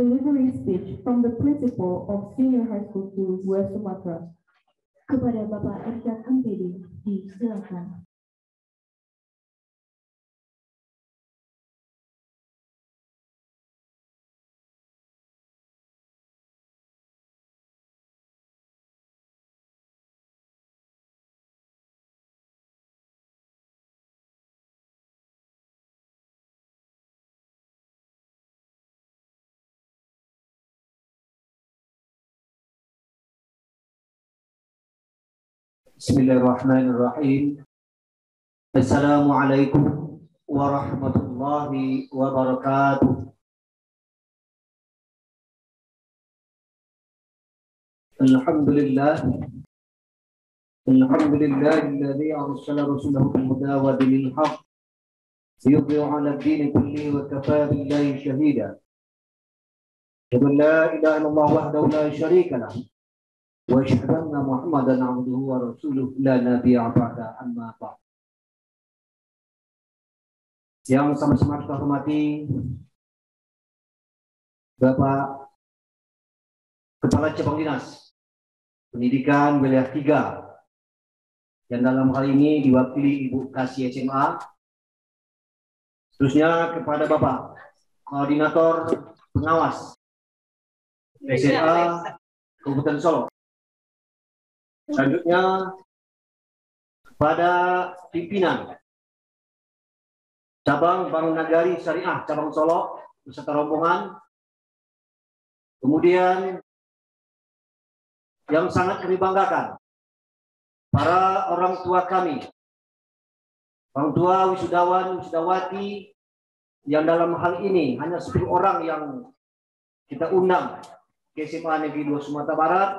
delivery speech from the principal of Senior High School 2 West Sumatra. Kepada Bapak Irsyad MPD, disilakan. Bismillahirrahmanirrahim. Assalamualaikum warahmatullahi wabarakatuh. Alhamdulillah alladzi arsala rasulahu bil huda wa dinil haqq liyudhi'a 'ala ad-din kullihi wa kafaa billahi shahida. La ilaha illallah wahdahu la syarika lahu wa asyhadu anna Muhammadan 'abduhu wa rasuluhu la nabiyya ba'da, amma ba'd. Yang sama-sama kita hormati Bapak Kepala Cabang Dinas Pendidikan Wilayah 3 yang dalam hal ini diwakili Ibu Kasih SMA. Seterusnya kepada Bapak Koordinator Pengawas SMA Kabupaten Solo. Selanjutnya kepada pimpinan Cabang Bank Nagari Syariah Cabang Solo beserta rombongan. Kemudian yang sangat kami banggakan, para orang tua kami, orang tua wisudawan, wisudawati yang dalam hal ini hanya 10 orang yang kita undang ke SMA Negeri 2 Sumatera Barat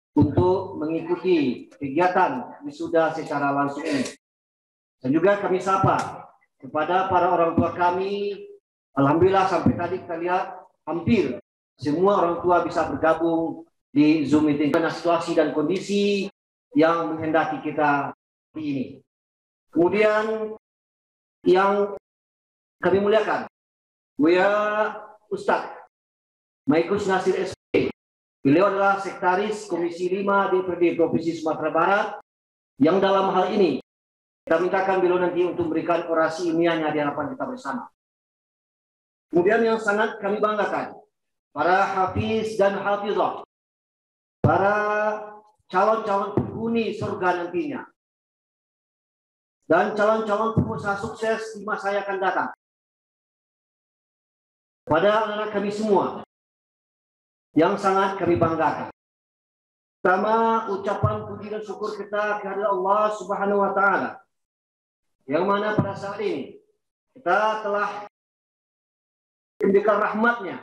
untuk mengikuti kegiatan wisuda secara langsung ini. Dan juga kami sapa kepada para orang tua kami. Alhamdulillah sampai tadi kita lihat hampir semua orang tua bisa bergabung di Zoom meeting karena situasi dan kondisi yang menghendaki kita ini. Kemudian yang kami muliakan, Buya Ustadz Maikus Nasir SP. Beliau adalah Sekretaris Komisi 5 DPRD Provinsi Sumatera Barat yang dalam hal ini kita mintakan beliau nanti untuk memberikan orasi ilmiahnya di hadapan kita bersama. Kemudian yang sangat kami banggakan, para hafiz dan hafizah, para calon-calon penghuni surga nantinya, dan calon-calon pengusaha sukses di masa yang akan datang. Pada anak-anak kami semua yang sangat kami banggakan. Pertama, ucapan puji dan syukur kita kepada Allah Subhanahu wa Ta'ala, yang mana pada saat ini kita telah diberikan rahmatnya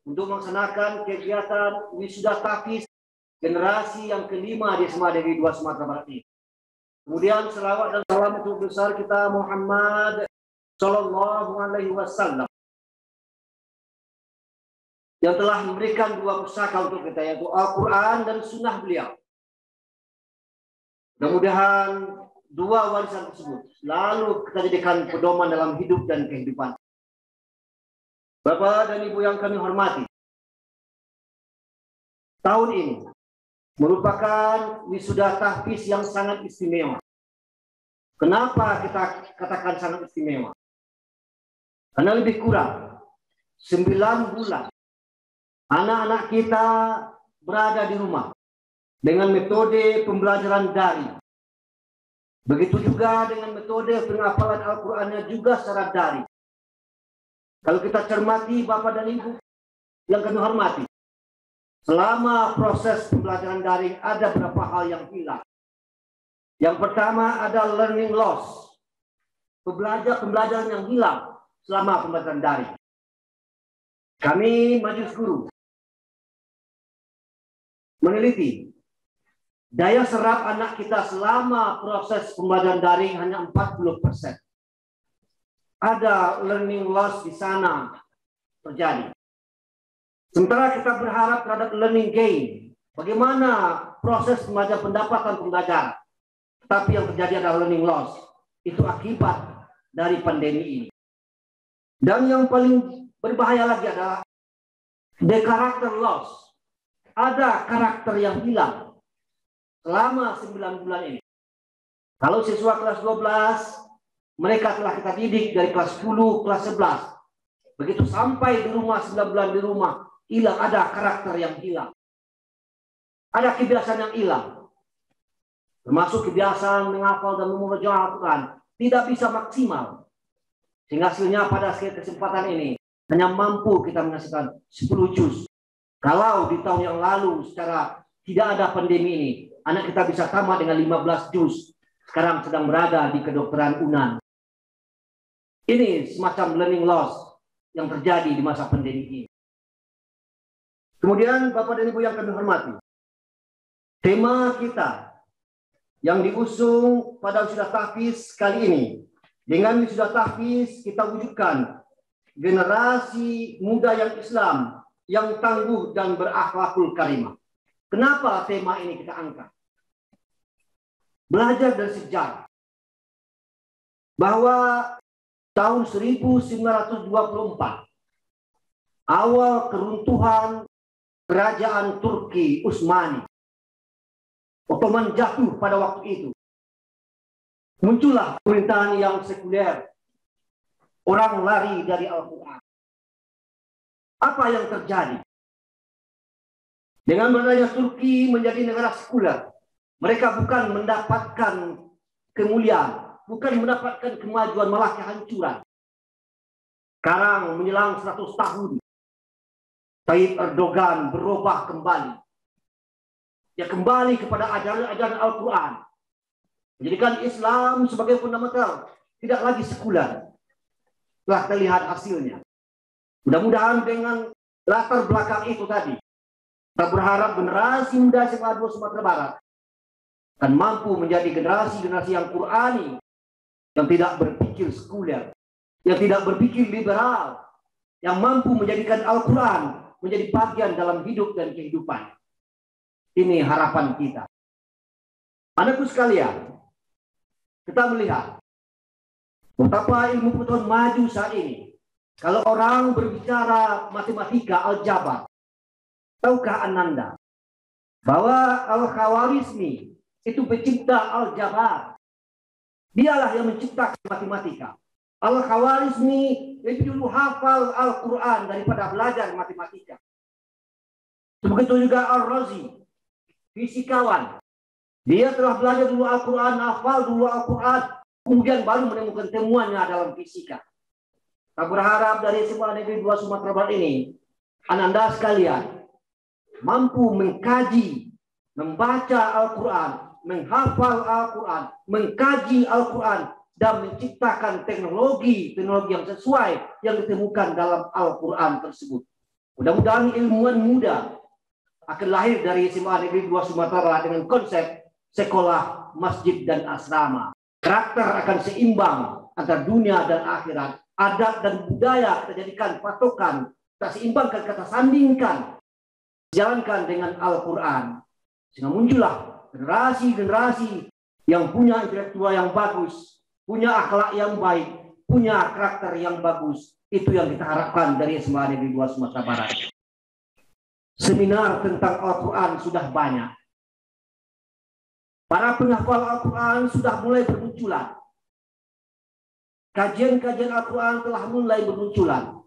untuk melaksanakan kegiatan wisuda tahfiz generasi yang kelima di SMA Negeri 2 Sumatera Barat ini. Kemudian selawat dan salam untuk besar kita Muhammad Sallallahu Alaihi Wasallam yang telah memberikan 2 pusaka untuk kita, yaitu Al-Quran dan Sunnah beliau. Mudah-mudahan 2 warisan tersebut selalu kita jadikan pedoman dalam hidup dan kehidupan. Bapak dan Ibu yang kami hormati, tahun ini merupakan wisuda tahfiz yang sangat istimewa. Kenapa kita katakan sangat istimewa? Karena lebih kurang 9 bulan anak-anak kita berada di rumah dengan metode pembelajaran daring. Begitu juga dengan metode penghafalan Al-Qur'annya juga secara daring. Kalau kita cermati Bapak dan Ibu yang kami hormati, selama proses pembelajaran daring ada beberapa hal yang hilang. Yang pertama ada learning loss, pembelajaran yang hilang selama pembelajaran daring. Kami Majelis Guru meneliti daya serap anak kita selama proses pembelajaran daring hanya 40%. Ada learning loss di sana terjadi. Sementara kita berharap terhadap learning gain. Bagaimana proses pendapatan pembelajaran. Tetapi yang terjadi adalah learning loss. Itu akibat dari pandemi ini. Dan yang paling berbahaya lagi adalah The character loss. Ada karakter yang hilang selama 9 bulan ini. Kalau siswa kelas 12, mereka telah kita didik dari kelas 10, kelas 11. Begitu sampai di rumah, 9 bulan di rumah, hilang, ada karakter yang hilang. Ada kebiasaan yang hilang. Termasuk kebiasaan menghafal dan membaca Al-Quran. Tidak bisa maksimal. Sehingga hasilnya pada kesempatan ini, hanya mampu kita menghasilkan 10 juz. Kalau di tahun yang lalu secara tidak ada pandemi ini, anak kita bisa tamat dengan 15 juz. Sekarang sedang berada di kedokteran UNAN. Ini semacam learning loss yang terjadi di masa pandemi ini. Kemudian Bapak dan Ibu yang kami hormati, tema kita yang diusung pada wisuda tahfiz kali ini, dengan wisuda tahfiz kita wujudkan generasi muda yang Islam, yang tangguh dan berakhlakul karimah. Kenapa tema ini kita angkat? Belajar dari sejarah bahwa tahun 1924 awal keruntuhan kerajaan Turki Utsmani, Ottoman jatuh pada waktu itu. Muncullah pemerintahan yang sekuler. Orang lari dari Al-Quran. Apa yang terjadi? Dengan berdirinya Turki menjadi negara sekuler, mereka bukan mendapatkan kemuliaan, bukan mendapatkan kemajuan, malah kehancuran. Sekarang menjelang 100 tahun, Tayyip Erdogan berubah kembali. Dia kembali kepada ajaran-ajaran Al-Quran. Menjadikan Islam sebagai fundamental, tidak lagi sekuler. Telah terlihat hasilnya. Mudah-mudahan dengan latar belakang itu tadi, kita berharap generasi muda SMA 2 Sumatera Barat akan mampu menjadi generasi-generasi yang Qurani, yang tidak berpikir sekuler, yang tidak berpikir liberal, yang mampu menjadikan Al-Quran menjadi bagian dalam hidup dan kehidupan. Ini harapan kita. Anakku sekalian, kita melihat betapa ilmu pengetahuan maju saat ini. Kalau orang berbicara matematika, aljabar, tahukah Ananda bahwa Al-Khawarizmi itu pencipta aljabar? Dialah yang menciptakan matematika. Al-Khawarizmi itu dulu hafal Al-Quran daripada belajar matematika. Begitu juga Al-Razi, fisikawan. Dia telah belajar dulu Al-Quran, hafal dulu Al-Quran, kemudian baru menemukan temuannya dalam fisika. Kita berharap dari SMA Negeri 2 Sumatera Barat ini, Ananda sekalian mampu mengkaji, membaca Al-Quran, menghafal Al-Quran, mengkaji Al-Quran, dan menciptakan teknologi yang sesuai yang ditemukan dalam Al-Quran tersebut. Mudah-mudahan ilmuwan muda akan lahir dari SMA Negeri 2 Sumatera Barat dengan konsep sekolah, masjid, dan asrama. Karakter akan seimbang antara dunia dan akhirat. Adat dan budaya kita jadikan patokan, kita seimbangkan, kita sandingkan, jalankan dengan Al-Quran. Sehingga muncullah generasi-generasi yang punya intelektual yang bagus, punya akhlak yang baik, punya karakter yang bagus. Itu yang kita harapkan dari SMA Negeri 2 Sumatera Barat. Seminar tentang Al-Quran sudah banyak. Para penghafal Al-Quran sudah mulai bermunculan. Kajian-kajian Al-Quran telah mulai bermunculan.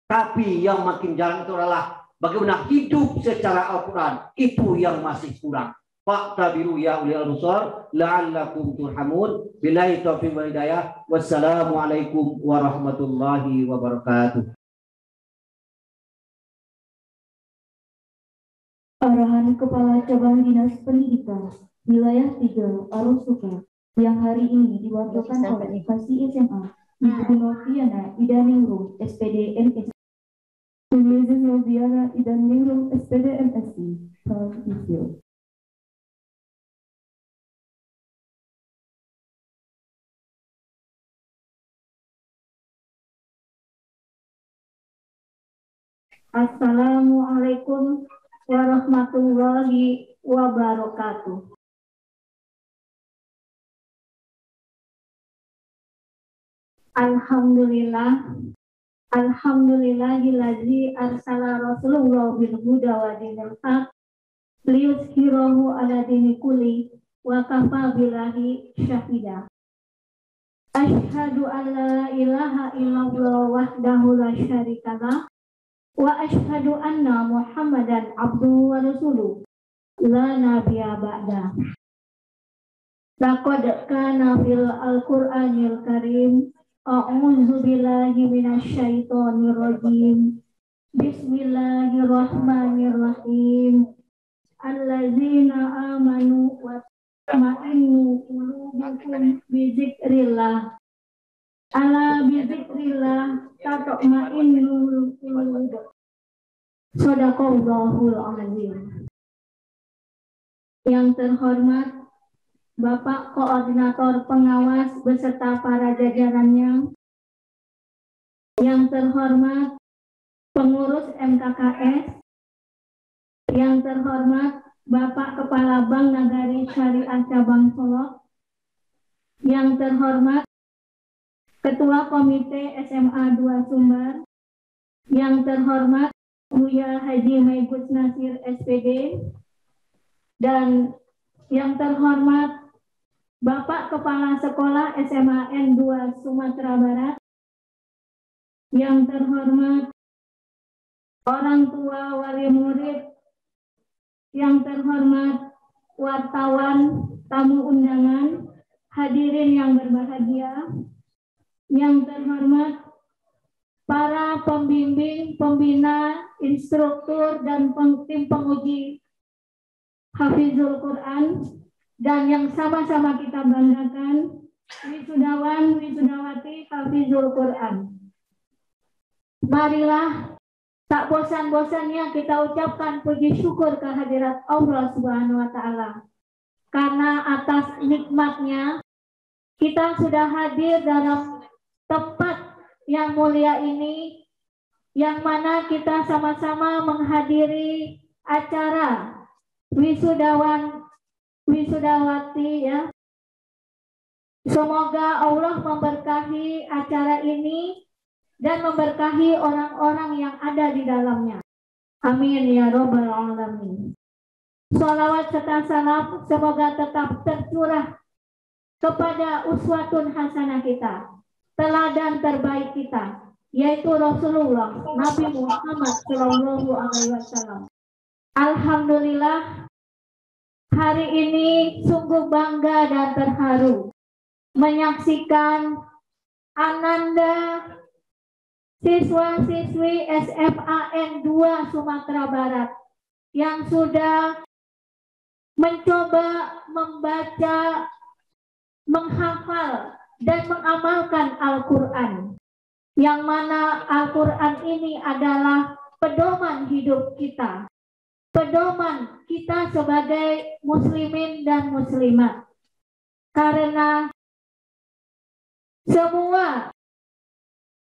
Tapi yang makin jarang itu adalah bagaimana hidup secara Al-Quran. Itu yang masih kurang. Fa'tabiru ya ulil absar la'allakum turhamun. Billahi taufiq wal hidayah. Wassalamualaikum warahmatullahi wabarakatuh. Arahan Kepala Cabang Dinas Pendidikan Wilayah 3 Arosuka yang hari ini diwakilkan oleh Kasih SMA Ibu Noviana Idaningrum SPD MSc. Mrs. Noviana Idaningrum SPD MSc. Proud to you. Assalamualaikum warahmatullahi wabarakatuh. Alhamdulillah, Alhamdulillahillazi arsala Rasulullah bil huda wa dinil haq liyuzhirahu ala dini kulli wa kafa billahi syahida. Asyhadu an la ilaha illallah wahdahu la syarikalah wa asyhadu anna Muhammadan abduhu wa rasuluh la nabiyya ba'da. Laqad kana fil Al-Qur'anil Karim a'udzu billahi minasyaitonir rajim. Bismillahirrahmanirrahim. Allazina amanu wa tatma'innu qulubuhum bi dzikrillah. Ala bi dzikrillah tatma'innul qulub. Shadaqallahul azim. Yang terhormat Bapak Koordinator Pengawas beserta para jajarannya, yang terhormat pengurus MKKS, yang terhormat Bapak Kepala Bank Nagari Syariah Cabang Solok, yang terhormat Ketua Komite SMA 2 Sumbar, yang terhormat Buya Haji Maigus Nasir SPD, dan yang terhormat Bapak Kepala Sekolah SMA N2 Sumatera Barat, yang terhormat orang tua wali murid, yang terhormat wartawan, tamu undangan, hadirin yang berbahagia, yang terhormat para pembimbing, pembina, instruktur, dan tim penguji Hafizul Quran, dan yang sama-sama kita banggakan, wisudawan, wisudawati Hafizul Quran. Marilah tak bosan-bosannya kita ucapkan puji syukur kehadirat Allah Subhanahu wa Ta'ala, karena atas nikmatnya kita sudah hadir dalam tempat yang mulia ini, yang mana kita sama-sama menghadiri acara wisudawan wisudawati ya. Semoga Allah memberkahi acara ini dan memberkahi orang-orang yang ada di dalamnya. Amin ya robbal alamin. Sholawat serta salam semoga tetap tercurah kepada uswatun hasanah kita, teladan terbaik kita, yaitu Rasulullah Nabi Muhammad SAW. Alhamdulillah, hari ini sungguh bangga dan terharu menyaksikan Ananda siswa-siswi SMA N2 Sumatera Barat yang sudah mencoba membaca, menghafal, dan mengamalkan Al-Quran. Yang mana Al-Quran ini adalah pedoman hidup kita, pedoman kita sebagai muslimin dan muslimat. Karena semua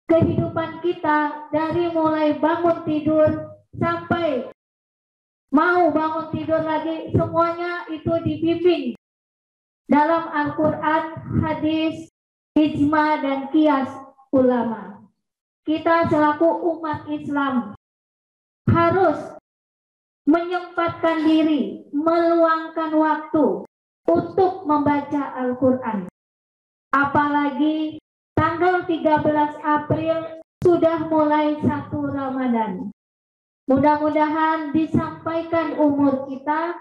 kehidupan kita dari mulai bangun tidur sampai mau bangun tidur lagi, semuanya itu dibimbing dalam Al-Quran, hadis, ijma, dan qiyas ulama. Kita selaku umat Islam harus menyempatkan diri, meluangkan waktu untuk membaca Al-Quran. Apalagi tanggal 13 April sudah mulai 1 Ramadan. Mudah-mudahan disampaikan umur kita,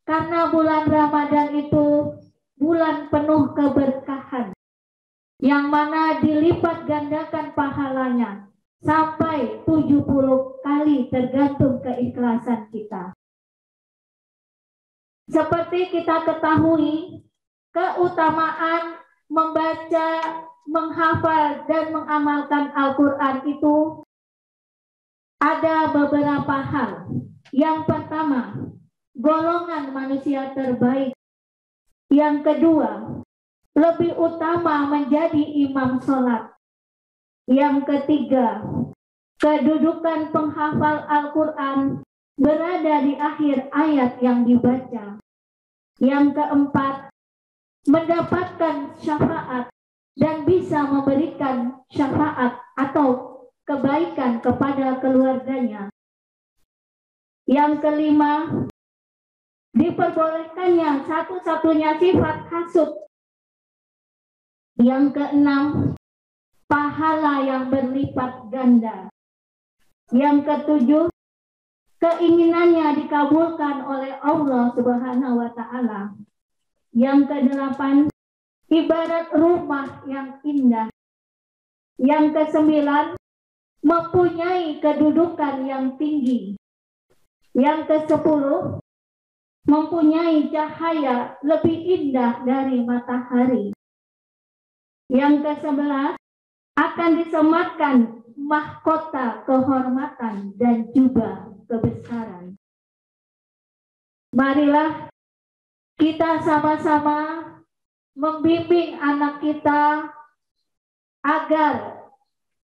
karena bulan Ramadan itu bulan penuh keberkahan, yang mana dilipat gandakan pahalanya sampai 70 kali tergantung keikhlasan kita. Seperti kita ketahui, keutamaan membaca, menghafal, dan mengamalkan Al-Quran itu ada beberapa hal. Yang pertama, golongan manusia terbaik. Yang kedua, lebih utama menjadi imam sholat. Yang ketiga, kedudukan penghafal Al-Quran berada di akhir ayat yang dibaca. Yang keempat, mendapatkan syafaat dan bisa memberikan syafaat atau kebaikan kepada keluarganya. Yang kelima, diperbolehkannya satu-satunya sifat hasud. Yang keenam, pahala yang berlipat ganda. Yang ketujuh, keinginannya dikabulkan oleh Allah Subhanahu wa Ta'ala. Yang kedelapan, ibarat rumah yang indah. Yang kesembilan, mempunyai kedudukan yang tinggi. Yang kesepuluh, mempunyai cahaya lebih indah dari matahari. Yang ke-11, akan disematkan mahkota kehormatan dan jubah kebesaran. Marilah kita sama-sama membimbing anak kita agar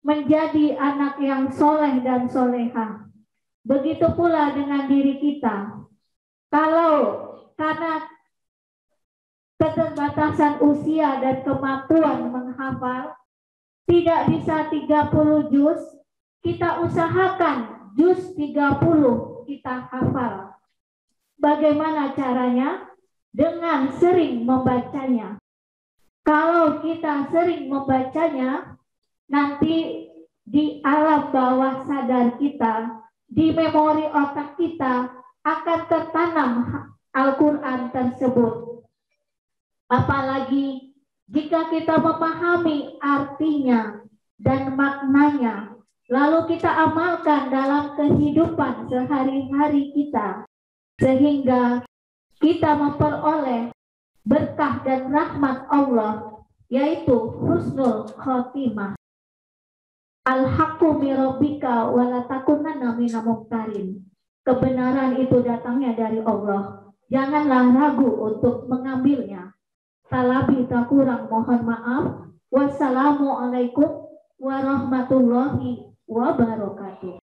menjadi anak yang soleh dan soleha. Begitu pula dengan diri kita. Kalau karena keterbatasan usia dan kemampuan menghafal tidak bisa 30 juz, kita usahakan juz 30 kita hafal. Bagaimana caranya? Dengan sering membacanya. Kalau kita sering membacanya, nanti di alam bawah sadar kita, di memori otak kita akan tertanam Al-Quran tersebut. Apalagi jika kita memahami artinya dan maknanya, lalu kita amalkan dalam kehidupan sehari-hari kita, sehingga kita memperoleh berkah dan rahmat Allah, yaitu husnul khotimah. Al-haqqu mirabbika wa la takunanna minal mumtarin. Kebenaran itu datangnya dari Allah. Janganlah ragu untuk mengambilnya. Salabi tak kurang mohon maaf. Wassalamualaikum warahmatullahi wabarakatuh.